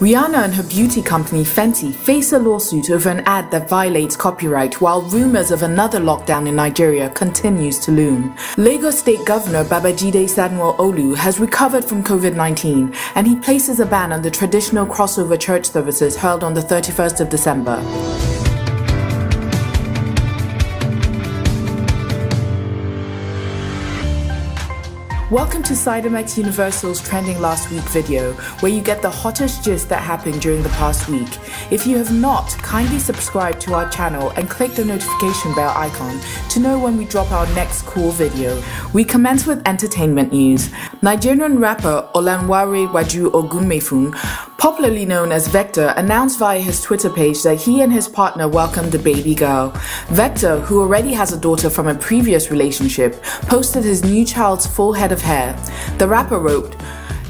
Rihanna and her beauty company Fenty face a lawsuit over an ad that violates copyright, while rumors of another lockdown in Nigeria continues to loom. Lagos State Governor Babajide Sanwo Olu has recovered from COVID-19 and he places a ban on the traditional crossover church services held on the 31st of December. Welcome to Sidemex Universal's Trending Last Week video, where you get the hottest gist that happened during the past week. If you have not, kindly subscribe to our channel and click the notification bell icon to know when we drop our next cool video. We commence with entertainment news. Nigerian rapper Olanware Waju Ogunmefun, popularly known as Vector, announced via his Twitter page that he and his partner welcomed a baby girl. Vector, who already has a daughter from a previous relationship, posted his new child's full head of hair. The rapper wrote,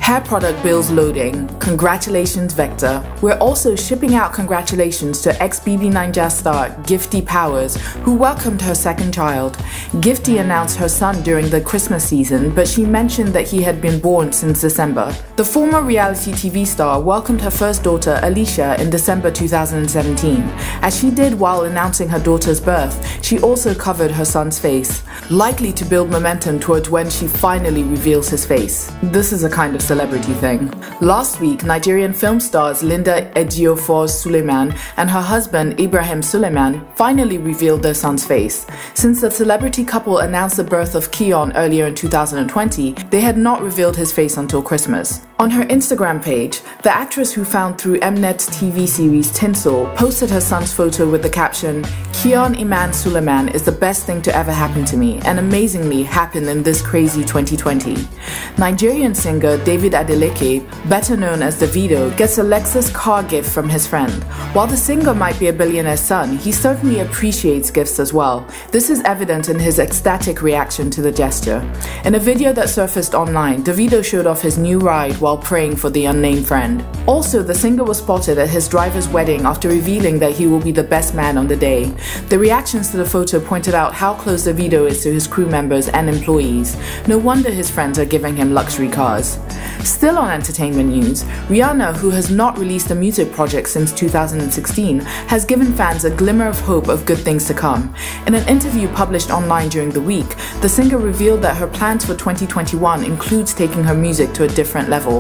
"Hair product bills loading. Congratulations, Vector. We're also shipping out congratulations to ex-BBNaija star Gifty Powers, who welcomed her second child. Gifty announced her son during the Christmas season, but she mentioned that he had been born since December. The former reality TV star welcomed her first daughter, Alicia, in December 2017. As she did while announcing her daughter's birth, she also covered her son's face, likely to build momentum towards when she finally reveals his face. This is a kind of celebrity thing. Last week, Nigerian film stars Ejiofor Suleiman and her husband Ibrahim Suleiman finally revealed their son's face. Since the celebrity couple announced the birth of Keon earlier in 2020, they had not revealed his face until Christmas. On her Instagram page, the actress, who found through Mnet's TV series Tinsel, posted her son's photo with the caption, "Keon Iman Suleiman is the best thing to ever happen to me, and amazingly happened in this crazy 2020. Nigerian singer David Adeleke, better known as Davido, gets a Lexus car gift from his friend. While the singer might be a billionaire's son, he certainly appreciates gifts as well. This is evident in his ecstatic reaction to the gesture. In a video that surfaced online, Davido showed off his new ride while praying for the unnamed friend. Also, the singer was spotted at his driver's wedding after revealing that he will be the best man on the day. The reactions to the photo pointed out how close Davido is to his crew members and employees. No wonder his friends are giving him luxury cars." Still on entertainment news, Rihanna, who has not released a music project since 2016, has given fans a glimmer of hope of good things to come. In an interview published online during the week, the singer revealed that her plans for 2021 includes taking her music to a different level.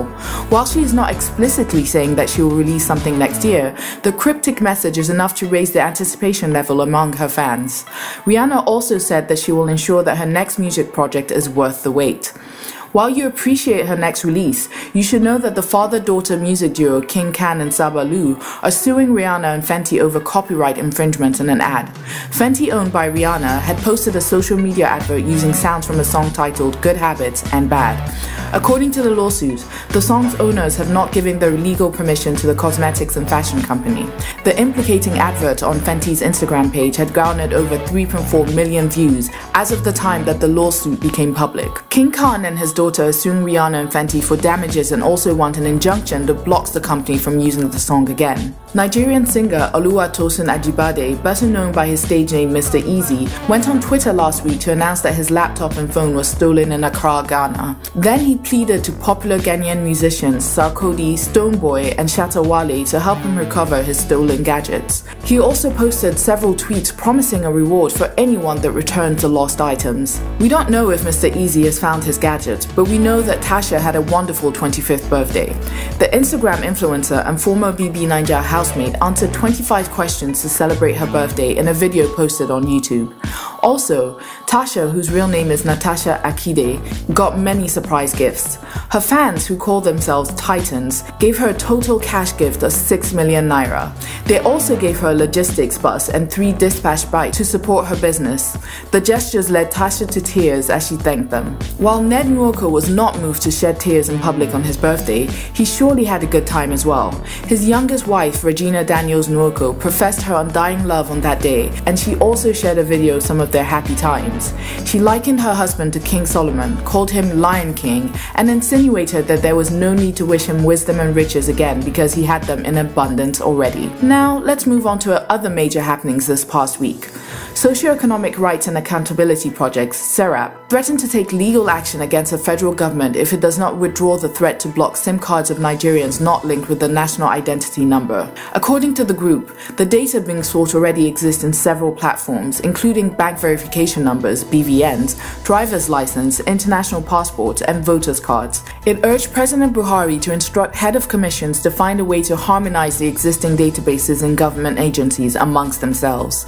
While she is not explicitly saying that she will release something next year, the cryptic message is enough to raise the anticipation level among her fans. Rihanna also said that she will ensure that her next music project is worth the wait. While you appreciate her next release, you should know that the father-daughter music duo King Can and Sabalu are suing Rihanna and Fenty over copyright infringement in an ad. Fenty, owned by Rihanna, had posted a social media advert using sounds from a song titled Good Habits and Bad. According to the lawsuit, the song's owners have not given their legal permission to the cosmetics and fashion company. The implicating advert on Fenty's Instagram page had garnered over 3.4 million views as of the time that the lawsuit became public. King Khan and his daughter are suing Rihanna and Fenty for damages and also want an injunction that blocks the company from using the song again. Nigerian singer Oluwatosin Ajibade, better known by his stage name Mr. Eazi, went on Twitter last week to announce that his laptop and phone was stolen in Accra, Ghana. Then he pleaded to popular Ghanaian musicians Sarkodie, Stonebwoy and Shatta Wale to help him recover his stolen gadgets. He also posted several tweets promising a reward for anyone that returns the lost items. We don't know if Mr. Eazi has found his gadget, but we know that Tasha had a wonderful 25th birthday. The Instagram influencer and former BBNaija housemate answered 25 questions to celebrate her birthday in a video posted on YouTube. Also, Tasha, whose real name is Natasha Akide, got many surprise gifts. Her fans, who call themselves Titans, gave her a total cash gift of 6 million naira. They also gave her a logistics bus and 3 dispatch bikes to support her business. The gestures led Tasha to tears as she thanked them. While Ned Nwoko was not moved to shed tears in public on his birthday, he surely had a good time as well. His youngest wife, Regina Daniels Nwoko, professed her undying love on that day, and she also shared a video of some of of their happy times. She likened her husband to King Solomon, called him Lion King, and insinuated that there was no need to wish him wisdom and riches again because he had them in abundance already. Now, let's move on to other major happenings this past week. Socioeconomic Rights and Accountability Project, SERAP, threatened to take legal action against the federal government if it does not withdraw the threat to block SIM cards of Nigerians not linked with the national identity number. According to the group, the data being sought already exists in several platforms, including bank verification numbers, BVNs, driver's license, international passports, and voters' cards. It urged President Buhari to instruct head of commissions to find a way to harmonize the existing databases in government agencies amongst themselves.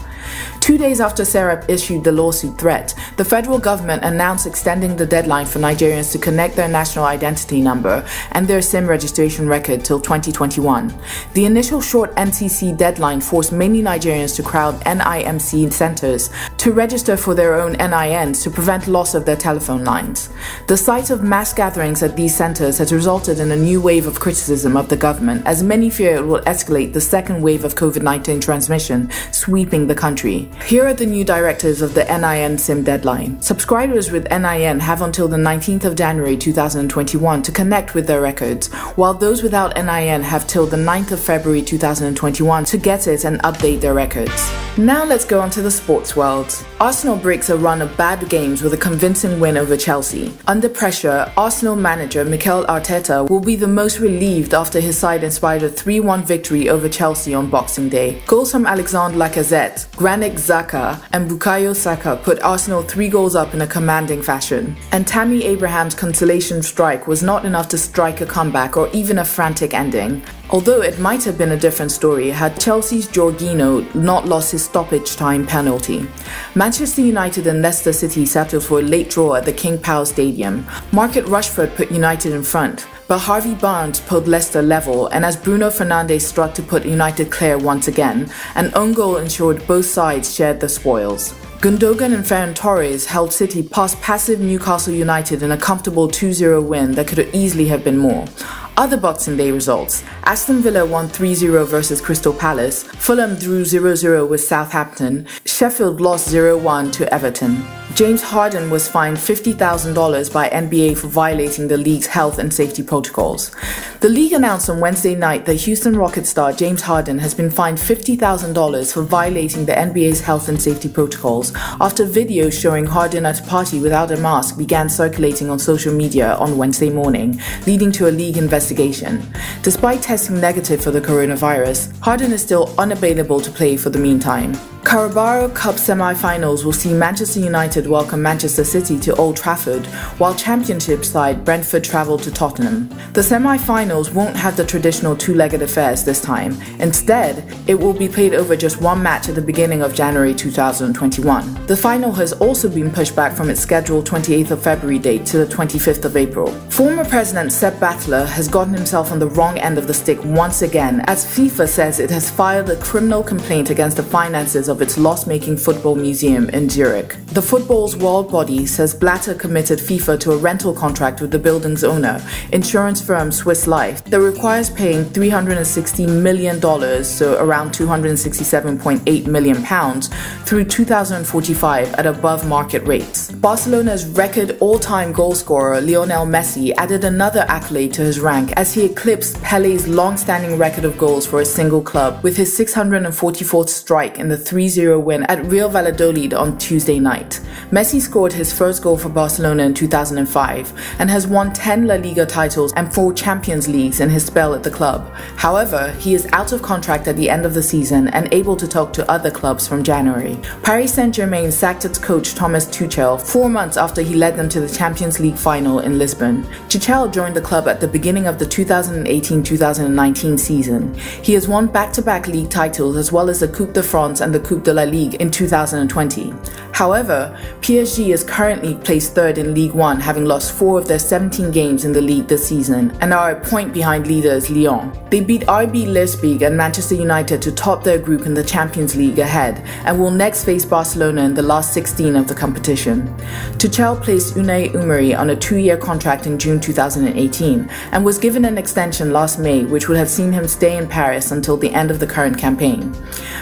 2 days after SERAP issued the lawsuit threat, the federal government announced extending the deadline for Nigerians to connect their national identity number and their SIM registration record till 2021. The initial short NCC deadline forced many Nigerians to crowd NIMC centers to register for their own NINs to prevent loss of their telephone lines. The sight of mass gatherings at these centers has resulted in a new wave of criticism of the government, as many fear it will escalate the second wave of COVID-19 transmission sweeping the country. Here are the new directives of the NIN SIM deadline. Subscribers with NIN have until the 19th of January 2021 to connect with their records, while those without NIN have till the 9th of February 2021 to get it and update their records. Now let's go on to the sports world. Arsenal breaks a run of bad games with a convincing win over Chelsea. Under pressure, Arsenal manager Mikel Arteta will be the most relieved after his side inspired a 3-1 victory over Chelsea on Boxing Day. Goals from Alexandre Lacazette, Granit Xhaka, and Bukayo Saka put Arsenal 3 goals up in a commanding fashion. And Tammy Abraham's consolation strike was not enough to strike a comeback or even a frantic ending. Although it might have been a different story had Chelsea's Jorginho not lost his stoppage time penalty. Manchester United and Leicester City settled for a late draw at the King Power Stadium. Marcus Rashford put United in front, but Harvey Barnes pulled Leicester level, and as Bruno Fernandes struck to put United clear once again, an own goal ensured both sides shared the spoils. Gundogan and Ferran Torres held City past passive Newcastle United in a comfortable 2-0 win that could easily have been more. Other Boxing Day results: Aston Villa won 3-0 versus Crystal Palace, Fulham drew 0-0 with Southampton, Sheffield lost 0-1 to Everton. James Harden was fined $50,000 by NBA for violating the league's health and safety protocols. The league announced on Wednesday night that Houston Rockets star James Harden has been fined $50,000 for violating the NBA's health and safety protocols after videos showing Harden at a party without a mask began circulating on social media on Wednesday morning, leading to a league investigation. Despite testing negative for the coronavirus, Harden is still unavailable to play for the meantime. Carabao Cup semi-finals will see Manchester United welcome Manchester City to Old Trafford, while Championship side Brentford travel to Tottenham. The semi-finals won't have the traditional two-legged affairs this time. Instead, it will be played over just one match at the beginning of January 2021. The final has also been pushed back from its scheduled 28th of February date to the 25th of April. Former President Sepp Blatter has gotten himself on the wrong end of the stick once again, as FIFA says it has filed a criminal complaint against the finances of its loss-making football museum in Zurich. The football's world body says Blatter committed FIFA to a rental contract with the building's owner, insurance firm Swiss Life, that requires paying $360 million, so around £267.8 million, through 2045 at above market rates. Barcelona's record all-time goal scorer Lionel Messi added another accolade to his rank as he eclipsed Pellé's long-standing record of goals for a single club with his 644th strike in the 3-0 win at Real Valladolid on Tuesday night. Messi scored his first goal for Barcelona in 2005 and has won 10 La Liga titles and 4 Champions Leagues in his spell at the club. However, he is out of contract at the end of the season and able to talk to other clubs from January. Paris Saint-Germain sacked its coach Thomas Tuchel 4 months after he led them to the Champions League final in Lisbon. Tuchel joined the club at the beginning of the 2018-2019 season. He has won back-to-back league titles as well as the Coupe de France and the Coupe de la Ligue in 2020. However, PSG is currently placed third in Ligue 1, having lost 4 of their 17 games in the league this season, and are a point behind leaders Lyon. They beat RB Leipzig and Manchester United to top their group in the Champions League ahead, and will next face Barcelona in the last 16 of the competition. Tuchel placed Unai Emery on a 2-year contract in June 2018, and was given an extension last May, which would have seen him stay in Paris until the end of the current campaign.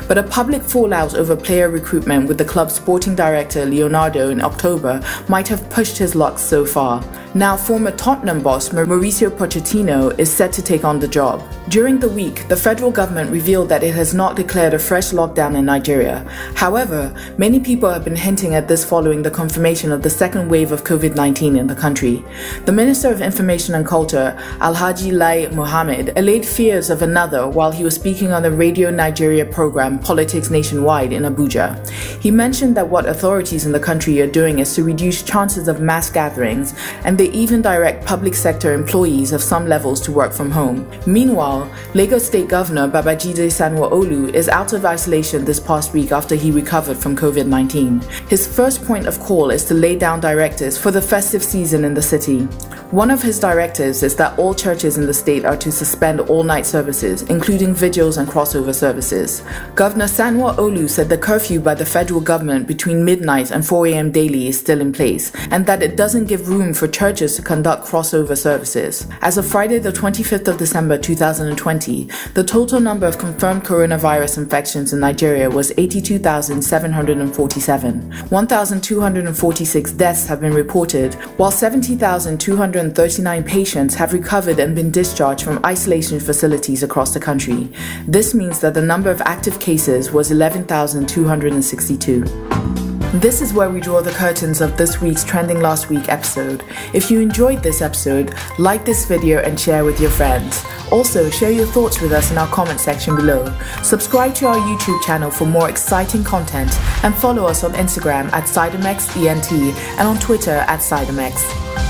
But a public fallout fallout over player recruitment with the club's sporting director Leonardo in October might have pushed his luck so far. Now, former Tottenham boss Mauricio Pochettino is set to take on the job. During the week, the federal government revealed that it has not declared a fresh lockdown in Nigeria. However, many people have been hinting at this following the confirmation of the second wave of COVID-19 in the country. The Minister of Information and Culture, Alhaji Lai Mohammed, allayed fears of another while he was speaking on the Radio Nigeria program Politics Nationwide in Abuja. He mentioned that what authorities in the country are doing is to reduce chances of mass gatherings, and they even direct public sector employees of some levels to work from home. Meanwhile, Lagos State Governor Babajide Sanwo Olu is out of isolation this past week after he recovered from COVID-19. His first point of call is to lay down directives for the festive season in the city. One of his directives is that all churches in the state are to suspend all-night services, including vigils and crossover services. Governor Sanwo Olu said the curfew by the federal government between midnight and 4 a.m. daily is still in place, and that it doesn't give room for churches to conduct crossover services. As of Friday the 25th of December 2020, the total number of confirmed coronavirus infections in Nigeria was 82,747. 1,246 deaths have been reported, while 70,239 patients have recovered and been discharged from isolation facilities across the country. This means that the number of active cases was 11,262. This is where we draw the curtains of this week's Trending Last Week episode. If you enjoyed this episode, like this video and share with your friends. Also, share your thoughts with us in our comment section below. Subscribe to our YouTube channel for more exciting content and follow us on Instagram at SideMXENT and on Twitter at SideMX.